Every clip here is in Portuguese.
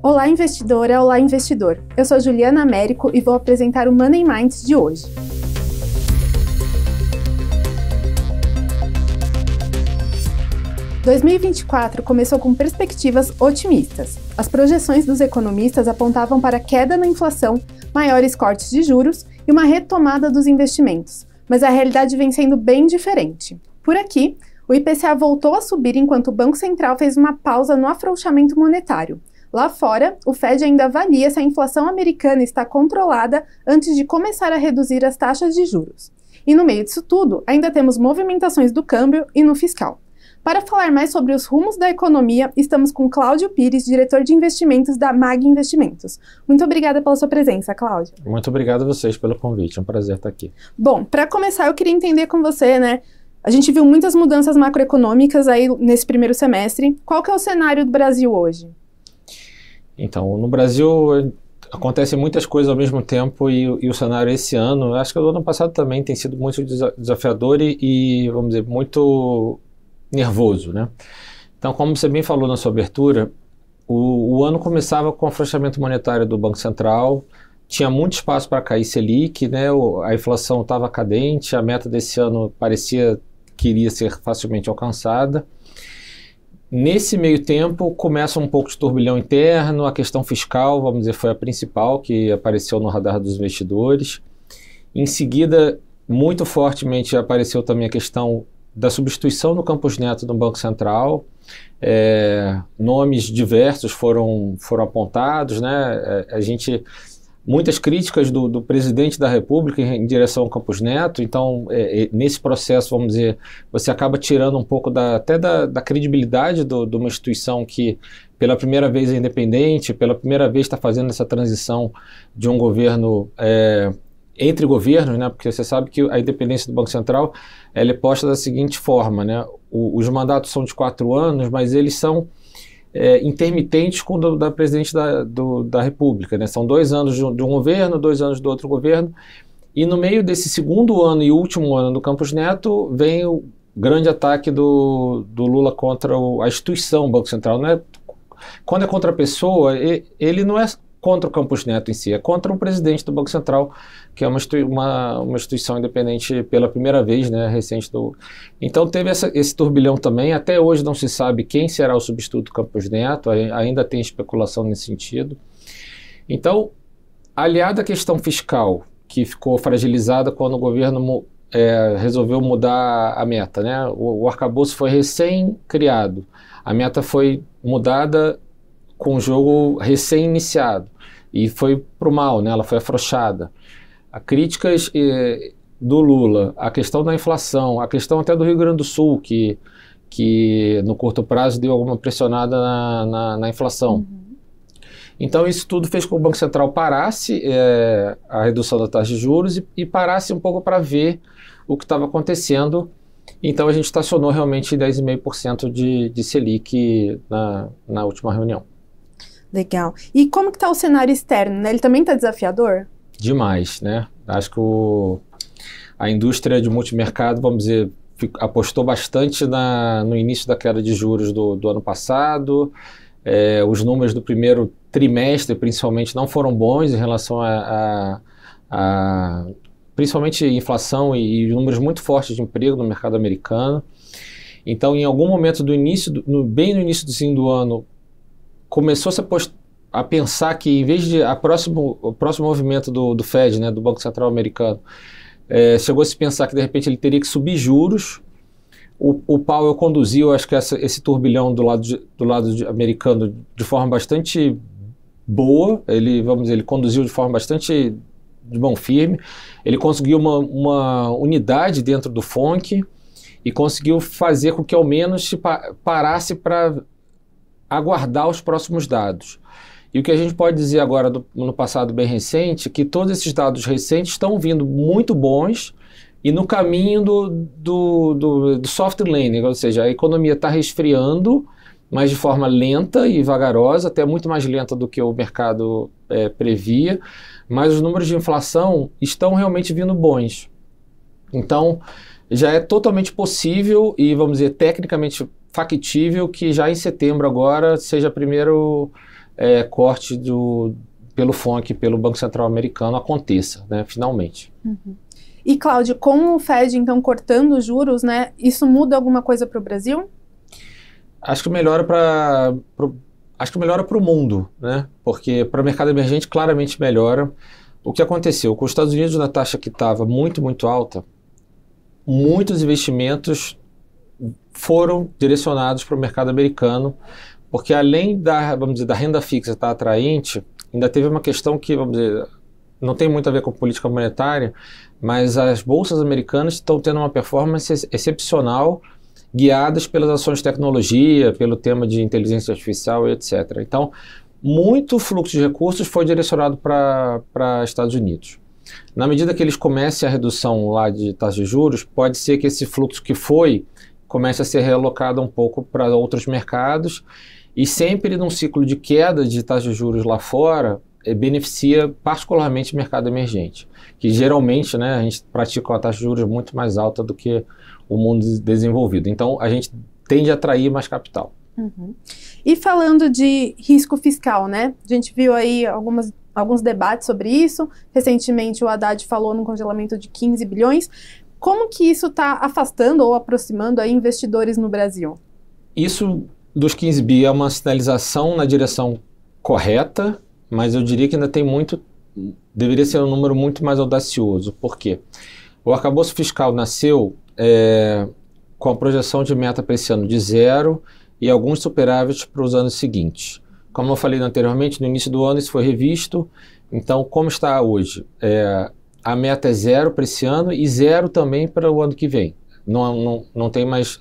Olá, investidora! Olá, investidor! Eu sou Juliana Américo e vou apresentar o Money Minds de hoje. Em 2024 começou com perspectivas otimistas. As projeções dos economistas apontavam para queda na inflação, maiores cortes de juros e uma retomada dos investimentos, mas a realidade vem sendo bem diferente. Por aqui, o IPCA voltou a subir enquanto o Banco Central fez uma pausa no afrouxamento monetário. Lá fora, o Fed ainda avalia se a inflação americana está controlada antes de começar a reduzir as taxas de juros. E no meio disso tudo, ainda temos movimentações do câmbio e no fiscal. Para falar mais sobre os rumos da economia, estamos com Cláudio Pires, diretor de investimentos da MAG Investimentos. Muito obrigada pela sua presença, Cláudio. Muito obrigado a vocês pelo convite, é um prazer estar aqui. Bom, para começar, eu queria entender com você, a gente viu muitas mudanças macroeconômicas aí nesse primeiro semestre. Qual que é o cenário do Brasil hoje? Então, no Brasil acontecem muitas coisas ao mesmo tempo e o cenário esse ano, acho que o ano passado também tem sido muito desafiador e vamos dizer, muito nervoso, né? Então, como você bem falou na sua abertura, o ano começava com o afrouxamento monetário do Banco Central, tinha muito espaço para cair Selic, né? A inflação estava cadente, a meta desse ano parecia que iria ser facilmente alcançada. Nesse meio tempo, começa um pouco de turbilhão interno, a questão fiscal, vamos dizer, foi a principal que apareceu no radar dos investidores. Em seguida, muito fortemente apareceu também a questão da substituição do Campos Neto no Banco Central. Nomes diversos foram apontados, né? Muitas críticas do presidente da República em direção ao Campos Neto, então nesse processo, vamos dizer, você acaba tirando um pouco até da credibilidade de uma instituição que pela primeira vez é independente, pela primeira vez está fazendo essa transição de um governo entre governos, né? Porque você sabe que a independência do Banco Central ela é posta da seguinte forma, né? Os mandatos são de 4 anos, mas eles são intermitentes com o da presidente da República, né? São 2 anos de um governo, 2 anos do outro governo, e no meio desse segundo ano e último ano do Campos Neto vem o grande ataque do Lula contra a instituição Banco Central, né? Quando é contra a pessoa, ele não é contra o Campos Neto em si, é contra o presidente do Banco Central, que é uma instituição independente pela primeira vez, né, recente. Então teve esse turbilhão também, até hoje não se sabe quem será o substituto do Campos Neto, ainda tem especulação nesse sentido. Então, aliado à questão fiscal, que ficou fragilizada quando o governo resolveu mudar a meta, né, o arcabouço foi recém-criado, a meta foi mudada com o jogo recém-iniciado e foi para o mal, né? Ela foi afrouxada. As críticas do Lula, a questão da inflação, a questão até do Rio Grande do Sul, que no curto prazo deu alguma pressionada na inflação. Uhum. Então isso tudo fez com que o Banco Central parasse a redução da taxa de juros e parasse um pouco para ver o que estava acontecendo. Então a gente estacionou realmente 10,5% de Selic na última reunião. Legal. E como que está o cenário externo, né? Ele também está desafiador? Demais, né? Acho que a indústria de multimercado, vamos dizer, apostou bastante no início da queda de juros do ano passado. Os números do primeiro trimestre, principalmente, não foram bons em relação principalmente inflação e números muito fortes de emprego no mercado americano. Então, em algum momento bem no início do ano, começou-se a pensar que, em vez de o próximo movimento do Fed, né, do Banco Central americano, chegou-se a pensar que, de repente, ele teria que subir juros. O Powell conduziu, acho que esse turbilhão do lado americano de forma bastante boa. Ele conduziu de forma bastante de mão firme. Ele conseguiu uma unidade dentro do FONC e conseguiu fazer com que, ao menos, se parasse para aguardar os próximos dados. E o que a gente pode dizer agora no passado bem recente, que todos esses dados recentes estão vindo muito bons e no caminho do soft landing, ou seja, a economia está resfriando, mas de forma lenta e vagarosa, até muito mais lenta do que o mercado previa, mas os números de inflação estão realmente vindo bons. Então, já é totalmente possível e, vamos dizer, tecnicamente factível que já em setembro agora seja primeiro corte pelo FONC, pelo Banco Central Americano, aconteça, né, finalmente. Uhum. E, Cláudio, com o Fed, então, cortando os juros, né, isso muda alguma coisa para o Brasil? Acho que melhora para o mundo, né? Porque para o mercado emergente claramente melhora. O que aconteceu? Com os Estados Unidos na taxa que estava muito, muito alta, muitos investimentos foram direcionados para o mercado americano, porque além vamos dizer, da renda fixa estar atraente, ainda teve uma questão que, vamos dizer, não tem muito a ver com política monetária, mas as bolsas americanas estão tendo uma performance excepcional, guiadas pelas ações de tecnologia, pelo tema de inteligência artificial e etc. Então, muito fluxo de recursos foi direcionado para Estados Unidos. Na medida que eles comecem a redução lá de taxa de juros, pode ser que esse fluxo que comece a ser realocado um pouco para outros mercados, e sempre num ciclo de queda de taxa de juros lá fora, beneficia particularmente o mercado emergente, que geralmente, né, a gente pratica uma taxa de juros muito mais alta do que o mundo desenvolvido. Então, a gente tende a atrair mais capital. Uhum. E falando de risco fiscal, né? A gente viu aí alguns debates sobre isso. Recentemente, o Haddad falou num congelamento de 15 bilhões. Como que isso está afastando ou aproximando aí investidores no Brasil? Isso dos 15 bi é uma sinalização na direção correta, mas eu diria que ainda tem deveria ser um número muito mais audacioso. Por quê? O arcabouço fiscal nasceu com a projeção de meta para esse ano de 0 e alguns superávites para os anos seguintes. Como eu falei anteriormente, no início do ano isso foi revisto. Então, como está hoje? A meta é 0 para esse ano e 0 também para o ano que vem. Não tem mais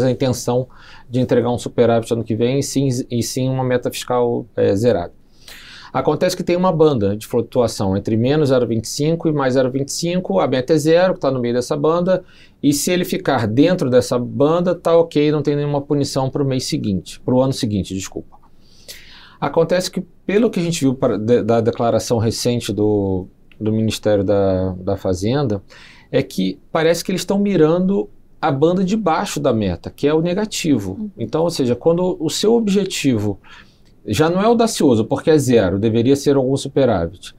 a intenção de entregar um superávit ano que vem, e sim uma meta fiscal zerada. Acontece que tem uma banda de flutuação entre menos 0,25 e mais 0,25, a meta é 0, que está no meio dessa banda, e se ele ficar dentro dessa banda, está ok, não tem nenhuma punição para o mês seguinte, para o ano seguinte, desculpa. Acontece que, pelo que a gente viu da declaração recente do Ministério da Fazenda, é que parece que eles estão mirando a banda de baixo da meta, que é o negativo. Então, ou seja, quando o seu objetivo já não é audacioso, porque é 0, deveria ser algum superávit.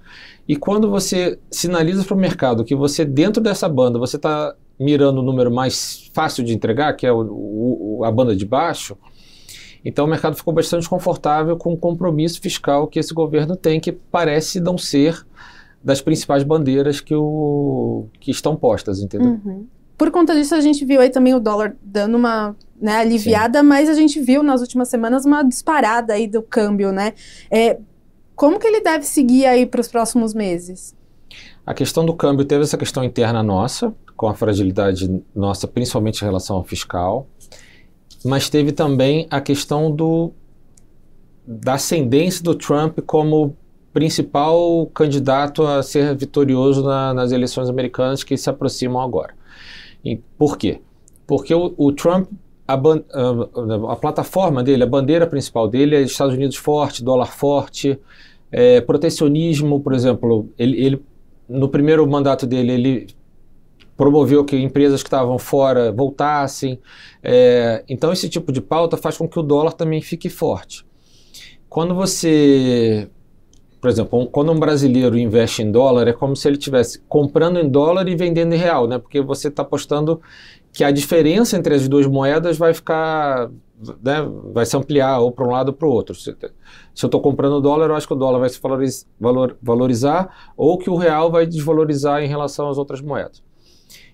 E quando você sinaliza para o mercado que você, dentro dessa banda, você está mirando o número mais fácil de entregar, que é a banda de baixo, então o mercado ficou bastante confortável com o compromisso fiscal que esse governo tem, que parece não ser das principais bandeiras que estão postas, entendeu? Uhum. Por conta disso, a gente viu aí também o dólar dando uma aliviada, sim, mas a gente viu nas últimas semanas uma disparada aí do câmbio, né? Como que ele deve seguir aí para os próximos meses? A questão do câmbio teve essa questão interna nossa, com a fragilidade nossa, principalmente em relação ao fiscal, mas teve também a questão da ascendência do Trump como principal candidato a ser vitorioso nas eleições americanas que se aproximam agora. E por quê? Porque o Trump, a plataforma dele, a bandeira principal dele é Estados Unidos forte, dólar forte, protecionismo, por exemplo. Ele, no primeiro mandato dele, ele promoveu que empresas que estavam fora voltassem. Então, esse tipo de pauta faz com que o dólar também fique forte. Quando você... Por exemplo, quando um brasileiro investe em dólar, é como se ele estivesse comprando em dólar e vendendo em real, né? Porque você está apostando que a diferença entre as duas moedas vai ficar, né, vai se ampliar ou para um lado ou para o outro. Se eu estou comprando dólar, eu acho que o dólar vai se valorizar ou que o real vai desvalorizar em relação às outras moedas.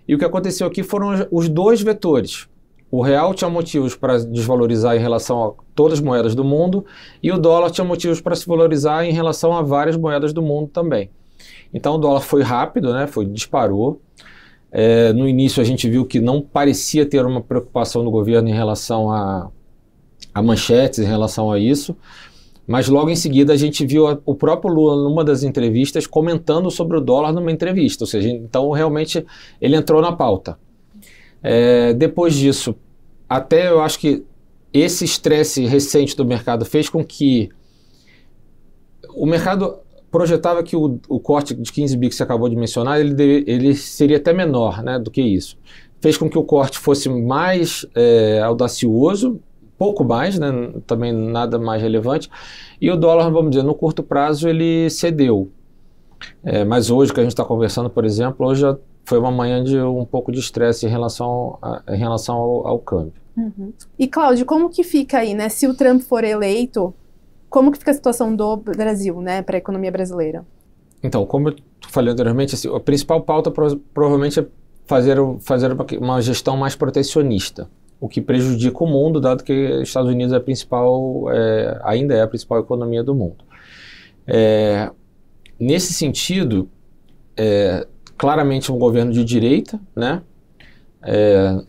E o que aconteceu aqui foram os dois vetores. O real tinha motivos para desvalorizar em relação a todas as moedas do mundo e o dólar tinha motivos para se valorizar em relação a várias moedas do mundo também. Então o dólar foi rápido, né, disparou. No início a gente viu que não parecia ter uma preocupação do governo em relação a manchetes, em relação a isso, mas logo em seguida a gente viu o próprio Lula numa das entrevistas comentando sobre o dólar numa entrevista, ou seja, então realmente ele entrou na pauta. Depois disso, até eu acho que esse estresse recente do mercado fez com que o mercado projetava que o corte de 15 bi que você acabou de mencionar, ele seria até menor, né, do que isso. Fez com que o corte fosse mais audacioso, pouco mais, né? Também nada mais relevante. E o dólar, vamos dizer, no curto prazo ele cedeu. Mas hoje que a gente está conversando, por exemplo, hoje foi uma manhã de um pouco de estresse em relação ao câmbio. Uhum. E, Cláudio, como que fica aí, né? Se o Trump for eleito, como que fica a situação do Brasil, né, para a economia brasileira? Então, como eu falei anteriormente, assim, a principal pauta provavelmente é fazer uma gestão mais protecionista, o que prejudica o mundo, dado que os Estados Unidos ainda é a principal economia do mundo. Nesse sentido, claramente um governo de direita, né?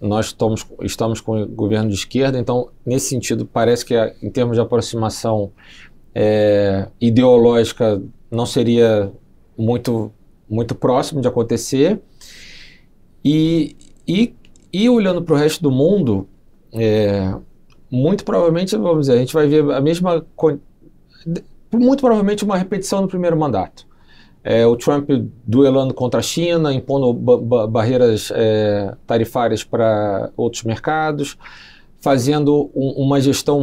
Nós estamos com o governo de esquerda, então, nesse sentido, parece que em termos de aproximação ideológica não seria muito próximo de acontecer. E olhando para o resto do mundo, muito provavelmente, vamos dizer, a gente vai ver muito provavelmente uma repetição do primeiro mandato. O Trump duelando contra a China, impondo barreiras tarifárias para outros mercados, fazendo uma gestão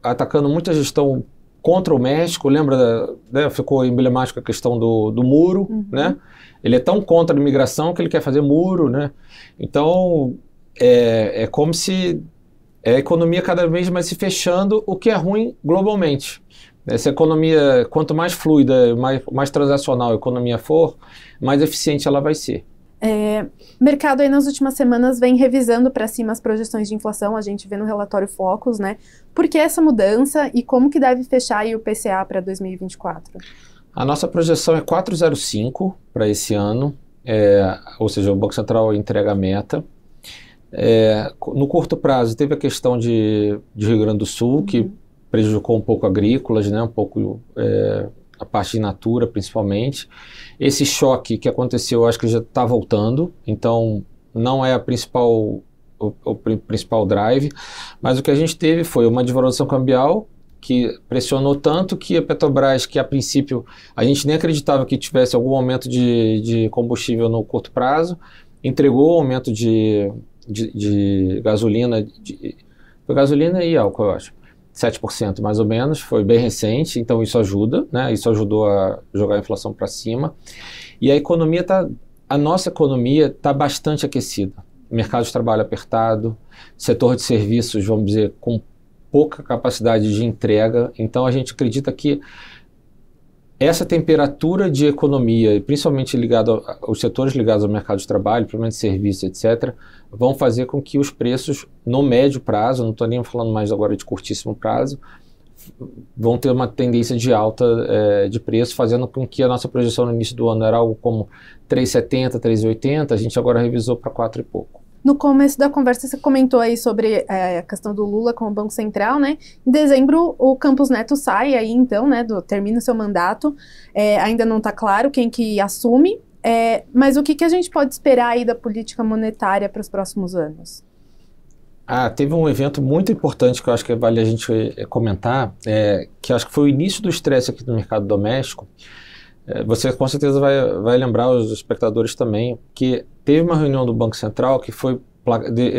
atacando muita gestão contra o México. Lembra, ficou emblemática a questão do muro, uhum. Né? Ele é tão contra a imigração que ele quer fazer muro, né? Então, é como se a economia cada vez mais se fechando, o que é ruim globalmente. Essa economia, quanto mais fluida, mais transacional a economia for, mais eficiente ela vai ser. O mercado aí nas últimas semanas vem revisando para cima as projeções de inflação, a gente vê no relatório Focus, né? Por que essa mudança e como que deve fechar aí o PCA para 2024? A nossa projeção é 4,05 para esse ano, ou seja, o Banco Central entrega a meta. No curto prazo teve a questão de Rio Grande do Sul, uhum. Que prejudicou um pouco agrícolas, né? Um pouco a parte in natura, principalmente. Esse choque que aconteceu, eu acho que já está voltando, então não é o principal drive, mas o que a gente teve foi uma desvalorização cambial que pressionou tanto que a Petrobras, que a princípio a gente nem acreditava que tivesse algum aumento de combustível no curto prazo, entregou o aumento de gasolina, foi gasolina e álcool, eu acho. 7% mais ou menos, foi bem recente, então isso ajuda, né? Isso ajudou a jogar a inflação para cima. E a nossa economia está bastante aquecida. Mercado de trabalho apertado, setor de serviços, vamos dizer, com pouca capacidade de entrega. Então a gente acredita que essa temperatura de economia, principalmente os setores ligados ao mercado de trabalho, principalmente serviços, etc., vão fazer com que os preços, no médio prazo, não estou nem falando mais agora de curtíssimo prazo, vão ter uma tendência de alta de preço, fazendo com que a nossa projeção no início do ano era algo como 3,70, 3,80, a gente agora revisou para 4 e pouco. No começo da conversa você comentou aí sobre a questão do Lula com o Banco Central, né? Em dezembro o Campos Neto sai aí então, né? Termina o seu mandato, ainda não está claro quem que assume, mas o que a gente pode esperar aí da política monetária para os próximos anos? Teve um evento muito importante que eu acho que vale a gente comentar, que acho que foi o início do estresse aqui no mercado doméstico. Você com certeza vai lembrar, os espectadores também, que teve uma reunião do Banco Central que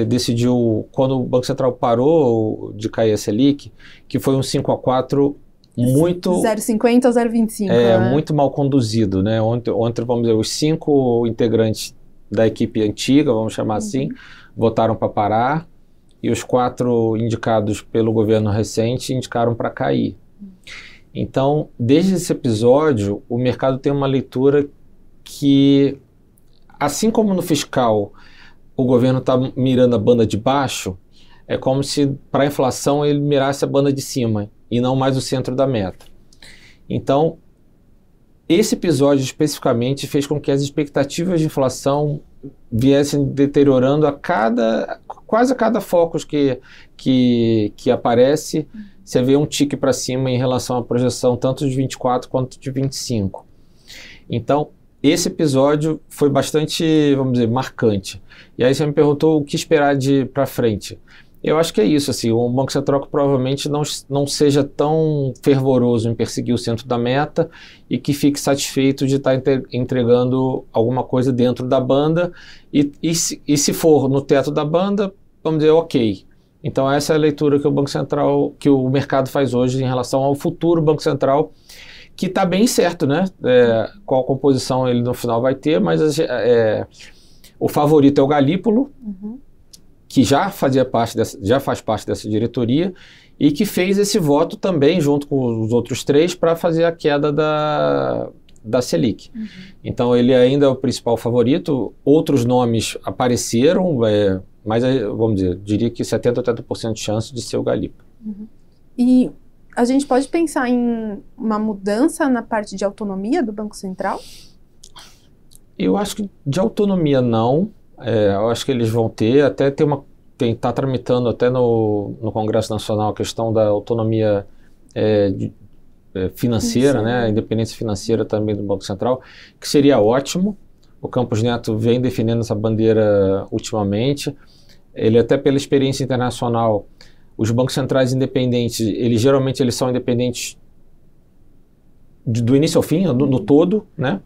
decidiu, quando o Banco Central parou de cair a Selic, que foi um 5,4 muito... 0,50 ou 0,25. Né? Muito mal conduzido, né? Ontem, vamos dizer, os 5 integrantes da equipe antiga, vamos chamar assim, votaram para parar, e os 4 indicados pelo governo recente indicaram para cair. Então, desde esse episódio, o mercado tem uma leitura que, assim como no fiscal o governo está mirando a banda de baixo, é como se para a inflação ele mirasse a banda de cima e não mais o centro da meta. Então, esse episódio especificamente fez com que as expectativas de inflação viessem deteriorando quase a cada focus que aparece. Você vê um tique para cima em relação à projeção tanto de 24 quanto de 25. Então, esse episódio foi bastante, vamos dizer, marcante. E aí você me perguntou o que esperar para frente. Eu acho que é isso, assim, o Banco Central provavelmente não seja tão fervoroso em perseguir o centro da meta e que fique satisfeito de estar entregando alguma coisa dentro da banda e se for no teto da banda, vamos dizer, ok. Então essa é a leitura que o Banco Central, que o mercado faz hoje em relação ao futuro Banco Central, que está bem certo, né? Qual composição ele no final vai ter, mas o favorito é o Galípolo, que já faz parte dessa diretoria e que fez esse voto também junto com os outros 3 para fazer a queda da Selic. Então ele ainda é o principal favorito, outros nomes apareceram, mas vamos dizer, diria que 70% a 80% de chance de ser o Galípolo. E a gente pode pensar em uma mudança na parte de autonomia do Banco Central? Eu acho que de autonomia não, eu acho que eles vão ter, até está tramitando até no Congresso Nacional a questão da autonomia financeira, né, a independência financeira também do Banco Central, que seria ótimo. O Campos Neto vem defendendo essa bandeira ultimamente. Ele até pela experiência internacional, os bancos centrais independentes, geralmente eles são independentes do início ao fim, no todo, né?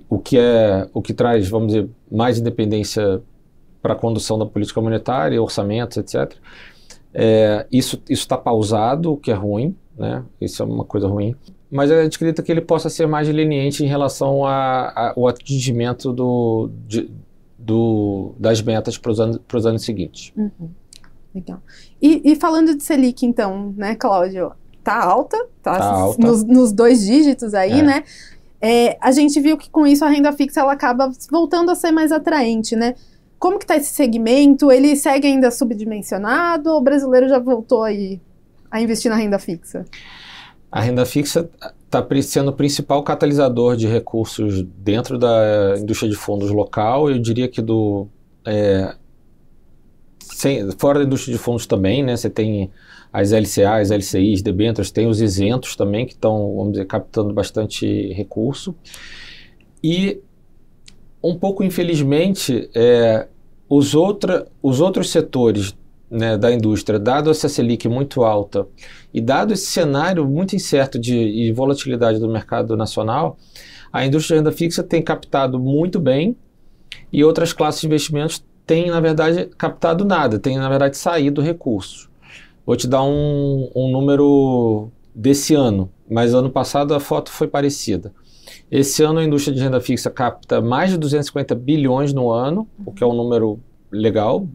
O que traz, vamos dizer, mais independência para a condução da política monetária, orçamentos, etc. Isso está pausado, o que é ruim, né? Isso é uma coisa ruim. Mas a gente acredita que ele possa ser mais leniente em relação ao atingimento das metas para os anos seguintes. Legal. E falando de Selic, então, né, Cláudio? Tá alta, tá alta. Nos 2 dígitos aí, né? A gente viu que com isso a renda fixa ela acaba voltando a ser mais atraente, né? Como que está esse segmento? Ele segue ainda subdimensionado ou o brasileiro já voltou aí a investir na renda fixa? A renda fixa está sendo o principal catalisador de recursos dentro da indústria de fundos local. Eu diria que fora da indústria de fundos também, né? Você tem as LCAs, LCIs, debêntures, tem os isentos também que estão, vamos dizer, captando bastante recurso. E um pouco infelizmente, os outros setores, né, da indústria, dado essa Selic muito alta e dado esse cenário muito incerto e volatilidade do mercado nacional, a indústria de renda fixa tem captado muito bem e outras classes de investimentos têm, na verdade, captado nada, têm, na verdade, saído recursos. Vou te dar um número desse ano, mas ano passado a foto foi parecida. Esse ano a indústria de renda fixa capta mais de 250 bilhões no ano, o que é um número legal,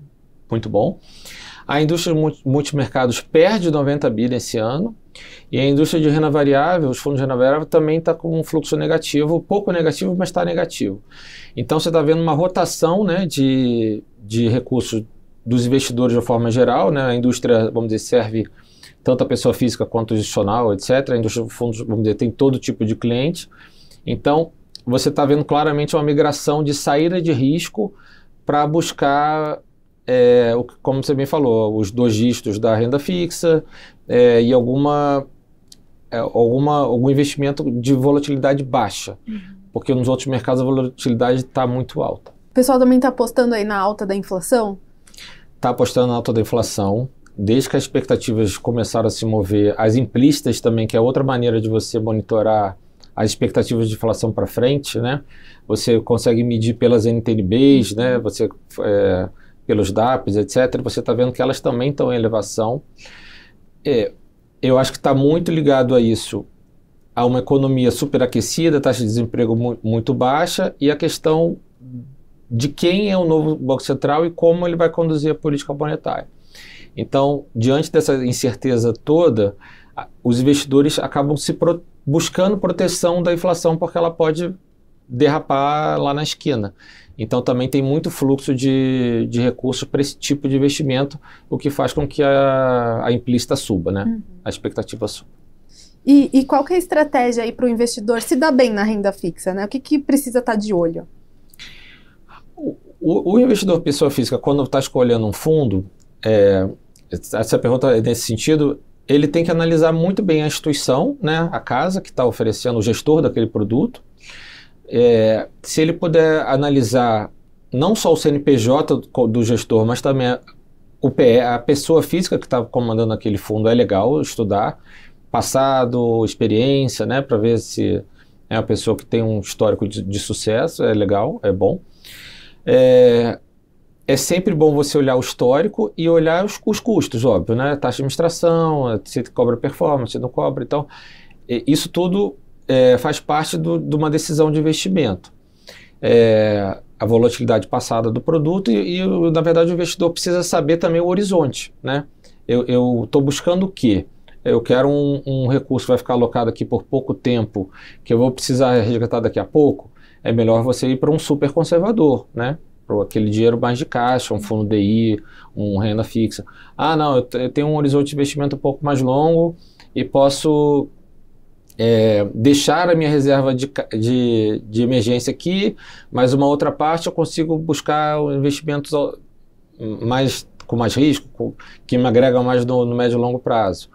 muito bom. A indústria de multimercados perde 90 bi esse ano, e a indústria de renda variável, os fundos de renda variável, também está com um fluxo negativo, pouco negativo, mas está negativo. Então você está vendo uma rotação, né, de recursos dos investidores de forma geral, né? A indústria, vamos dizer, serve tanto a pessoa física quanto o institucional, etc. A indústria de fundos, vamos dizer, tem todo tipo de cliente. Então, você está vendo claramente uma migração de saída de risco para buscar, como você bem falou, os 2 dígitos da renda fixa e algum investimento de volatilidade baixa, porque nos outros mercados a volatilidade está muito alta. O pessoal também está apostando aí na alta da inflação? Está apostando na alta da inflação. Desde que as expectativas começaram a se mover, as implícitas também, que é outra maneira de você monitorar as expectativas de inflação para frente, né? Você consegue medir pelas NTNBs, né? Pelos DAPs, etc. Você está vendo que elas também estão em elevação. Eu acho que está muito ligado a isso, a uma economia superaquecida, taxa de desemprego muito baixa e a questão de quem é o novo Banco Central e como ele vai conduzir a política monetária. Então, diante dessa incerteza toda, os investidores acabam buscando proteção da inflação porque ela pode derrapar lá na esquina. Então, também tem muito fluxo de recursos para esse tipo de investimento, o que faz com que a implícita suba, né? A expectativa suba. E qual que é a estratégia aí para o investidor se dar bem na renda fixa, né? O que precisa estar de olho? O investidor pessoa física, quando está escolhendo um fundo, essa pergunta é nesse sentido, ele tem que analisar muito bem a instituição, né, a casa que está oferecendo, o gestor daquele produto. Se ele puder analisar não só o CNPJ do gestor, mas também a pessoa física que está comandando aquele fundo, é legal estudar, passado, experiência, né, para ver se é uma pessoa que tem um histórico de sucesso, é legal, é bom. é sempre bom você olhar o histórico e olhar os custos, óbvio, né? Taxa de administração, se cobra performance, se não cobra. Então, isso tudo faz parte de uma decisão de investimento. A volatilidade passada do produto na verdade, o investidor precisa saber também o horizonte, né? Eu estou buscando o quê? Eu quero um recurso que vai ficar alocado aqui por pouco tempo, que eu vou precisar resgatar daqui a pouco. É melhor você ir para um super conservador, né? Para aquele dinheiro mais de caixa, um fundo DI, um renda fixa. Ah, não, eu tenho um horizonte de investimento um pouco mais longo e posso deixar a minha reserva de emergência aqui, mas uma outra parte eu consigo buscar investimentos com mais risco, que me agregam mais no médio e longo prazo.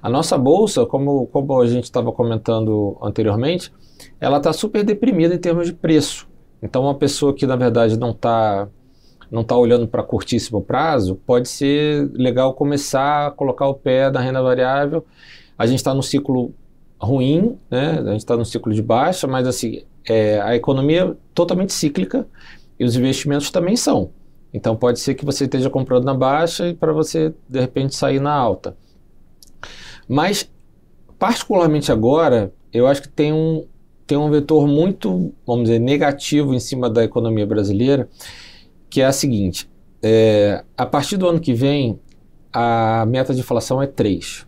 A nossa bolsa, como a gente estava comentando anteriormente, ela está super deprimida em termos de preço. Então, uma pessoa que, na verdade, não tá olhando para curtíssimo prazo, pode ser legal começar a colocar o pé na renda variável. A gente está num ciclo ruim, né? A gente está num ciclo de baixa, mas assim, a economia é totalmente cíclica e os investimentos também são. Então, pode ser que você esteja comprando na baixa e para você, de repente, sair na alta. Mas, particularmente agora, eu acho que tem um vetor muito, vamos dizer, negativo em cima da economia brasileira, que é a seguinte: a partir do ano que vem, a meta de inflação é 3.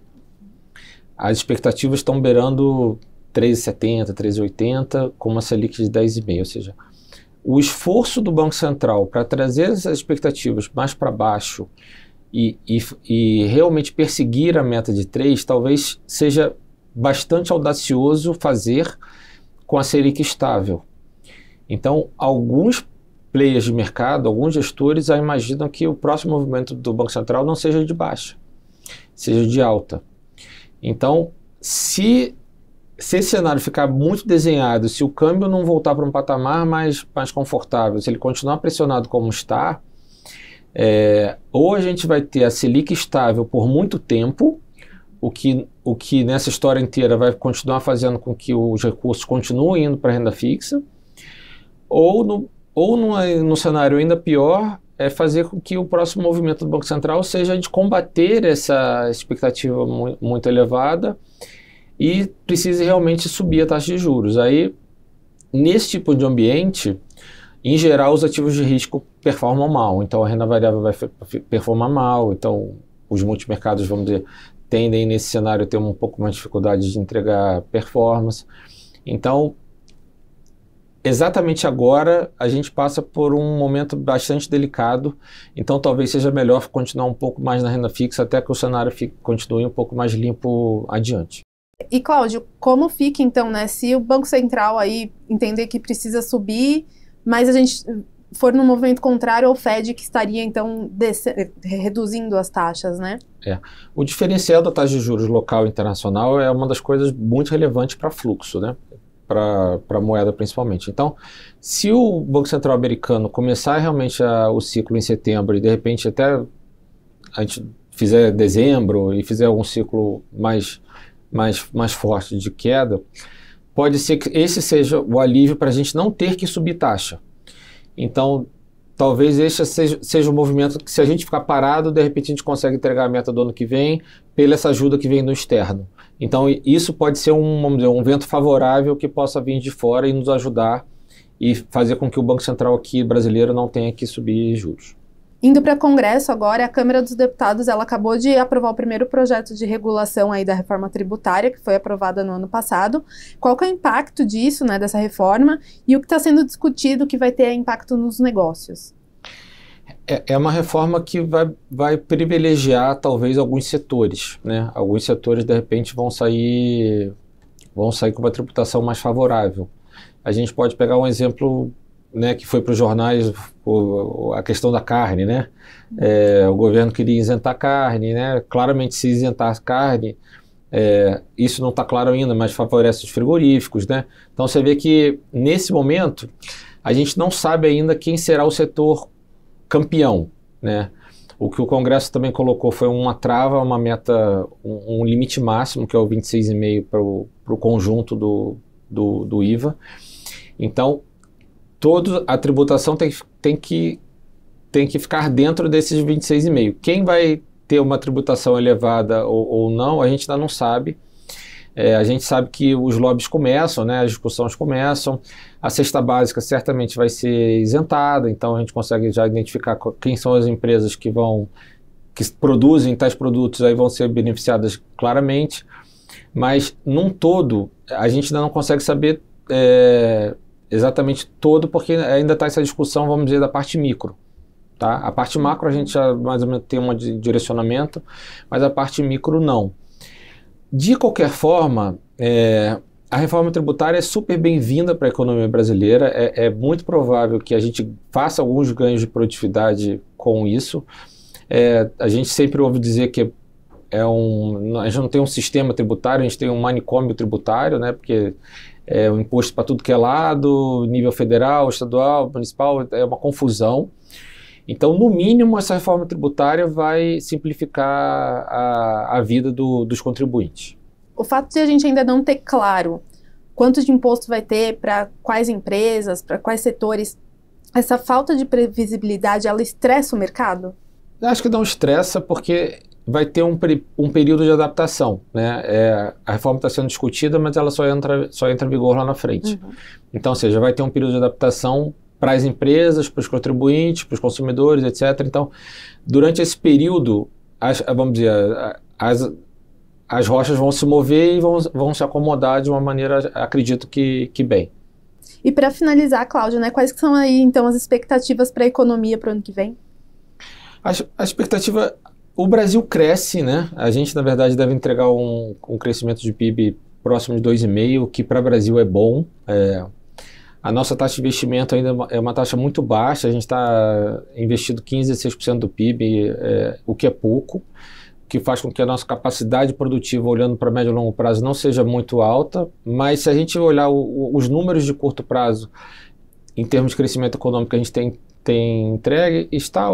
As expectativas estão beirando 3,70, 3,80, com uma Selic de 10,5, ou seja, o esforço do Banco Central para trazer essas expectativas mais para baixo e realmente perseguir a meta de 3, talvez seja bastante audacioso fazer com a Selic estável. Então, alguns players de mercado, alguns gestores já imaginam que o próximo movimento do Banco Central não seja de baixa, seja de alta. Então, se esse cenário ficar muito desenhado, se o câmbio não voltar para um patamar mais confortável, se ele continuar pressionado como está, ou a gente vai ter a Selic estável por muito tempo, o que nessa história inteira vai continuar fazendo com que os recursos continuem indo para a renda fixa, ou no cenário ainda pior, fazer com que o próximo movimento do Banco Central seja de combater essa expectativa muito elevada e precise realmente subir a taxa de juros. Aí, nesse tipo de ambiente, em geral, os ativos de risco performam mal. Então, a renda variável vai performar mal. Então, os multimercados, vamos dizer, tendem nesse cenário a ter um pouco mais de dificuldade de entregar performance. Então, exatamente agora, a gente passa por um momento bastante delicado, então talvez seja melhor continuar um pouco mais na renda fixa até que o cenário continue um pouco mais limpo adiante. E, Cláudio, como fica então, né, se o Banco Central aí entender que precisa subir, mas a gente for no movimento contrário ao Fed, que estaria então reduzindo as taxas, né? O diferencial da taxa de juros local e internacional é uma das coisas muito relevantes para fluxo, né? Para a moeda principalmente. Então, se o Banco Central americano começar realmente o ciclo em setembro e de repente até a gente fizer dezembro e fizer algum ciclo mais forte de queda, pode ser que esse seja o alívio para a gente não ter que subir taxa. Então, talvez esse seja um movimento que, se a gente ficar parado, de repente a gente consegue entregar a meta do ano que vem pela essa ajuda que vem do externo. Então, isso pode ser vamos dizer, um vento favorável que possa vir de fora e nos ajudar e fazer com que o Banco Central aqui brasileiro não tenha que subir juros. Indo para Congresso agora, a Câmara dos Deputados ela acabou de aprovar o primeiro projeto de regulação aí da reforma tributária, que foi aprovada no ano passado. Qual que é o impacto disso, né, dessa reforma, e o que está sendo discutido que vai ter impacto nos negócios? É uma reforma que vai privilegiar talvez alguns setores, né? Alguns setores de repente vão sair com uma tributação mais favorável. A gente pode pegar um exemplo, né, que foi para os jornais, a questão da carne, né? O governo queria isentar carne, né? Claramente, se isentar carne, isso não está claro ainda, mas favorece os frigoríficos, né? Então você vê que nesse momento a gente não sabe ainda quem será o setor campeão, né? O que o Congresso também colocou foi uma trava, uma meta, um limite máximo, que é o 26,5% para o conjunto do IVA. Então, a tributação tem que tem que ficar dentro desses 26,5%. Quem vai ter uma tributação elevada ou não, a gente ainda não sabe. A gente sabe que os lobbies começam, né, as discussões começam, a cesta básica certamente vai ser isentada, então a gente consegue já identificar quem são as empresas que produzem tais produtos, aí vão ser beneficiadas claramente, mas num todo a gente ainda não consegue saber exatamente todo, porque ainda está essa discussão, vamos dizer, da parte micro. Tá? A parte macro a gente já mais ou menos tem um direcionamento, mas a parte micro não. De qualquer forma, a reforma tributária é super bem-vinda para a economia brasileira, é muito provável que a gente faça alguns ganhos de produtividade com isso. A gente sempre ouve dizer que a gente não tem um sistema tributário, a gente tem um manicômio tributário, né, porque é um imposto para tudo que é lado, nível federal, estadual, municipal, é uma confusão. Então, no mínimo, essa reforma tributária vai simplificar a vida dos contribuintes. O fato de a gente ainda não ter claro quanto de imposto vai ter para quais empresas, para quais setores, essa falta de previsibilidade, ela estressa o mercado? Eu acho que não estressa, porque vai ter um período de adaptação, né? A reforma está sendo discutida, mas ela só entra em vigor lá na frente. Uhum. Então, ou seja, vai ter um período de adaptação para as empresas, para os contribuintes, para os consumidores, etc. Então, durante esse período, vamos dizer, as rochas vão se mover e vão se acomodar de uma maneira, acredito que bem. E para finalizar, Cláudio, né, quais que são aí, então, as expectativas para a economia para o ano que vem? A expectativa, o Brasil cresce, né? A gente, na verdade, deve entregar um crescimento de PIB próximo de 2,5%, que para o Brasil é bom. A nossa taxa de investimento ainda é uma taxa muito baixa, a gente está investindo 15% a 16% do PIB, o que é pouco, o que faz com que a nossa capacidade produtiva, olhando para médio e longo prazo, não seja muito alta, mas se a gente olhar os números de curto prazo, em termos de crescimento econômico que a gente tem entregue, está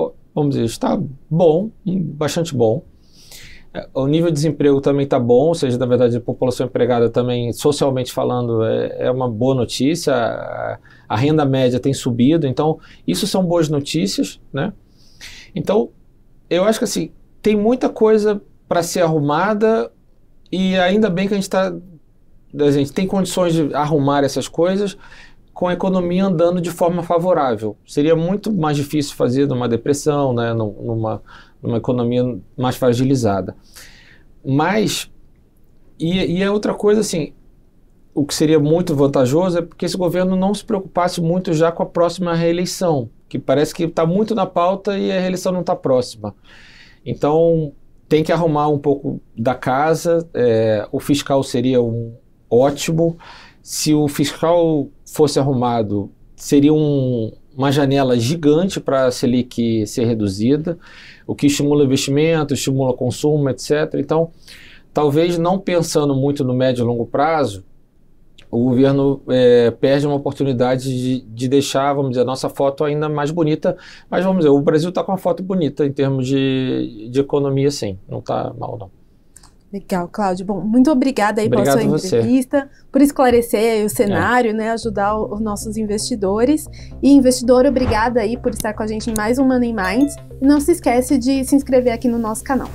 bom, bastante bom. O nível de desemprego também está bom, ou seja, na verdade a população empregada também, socialmente falando, é uma boa notícia, a renda média tem subido, então isso são boas notícias, né? Então, eu acho que assim, tem muita coisa para ser arrumada e ainda bem que a gente tem condições de arrumar essas coisas com a economia andando de forma favorável. Seria muito mais difícil fazer numa depressão, né, numa economia mais fragilizada. Mas, e é outra coisa assim, o que seria muito vantajoso é porque esse governo não se preocupasse muito já com a próxima reeleição, que parece que está muito na pauta e a reeleição não está próxima. Então, tem que arrumar um pouco da casa, o fiscal seria ótimo. Se o fiscal fosse arrumado, seria uma janela gigante para a Selic ser reduzida, o que estimula investimento, estimula consumo, etc. Então, talvez não pensando muito no médio e longo prazo, o governo perde uma oportunidade de deixar, vamos dizer, a nossa foto ainda mais bonita, mas vamos dizer, o Brasil está com uma foto bonita em termos de economia, sim, não está mal não. Legal, Cláudio. Bom, muito obrigada aí pela sua entrevista, por esclarecer o cenário, né, ajudar os nossos investidores. E investidor, obrigada aí por estar com a gente em mais um Money Minds. E não se esquece de se inscrever aqui no nosso canal.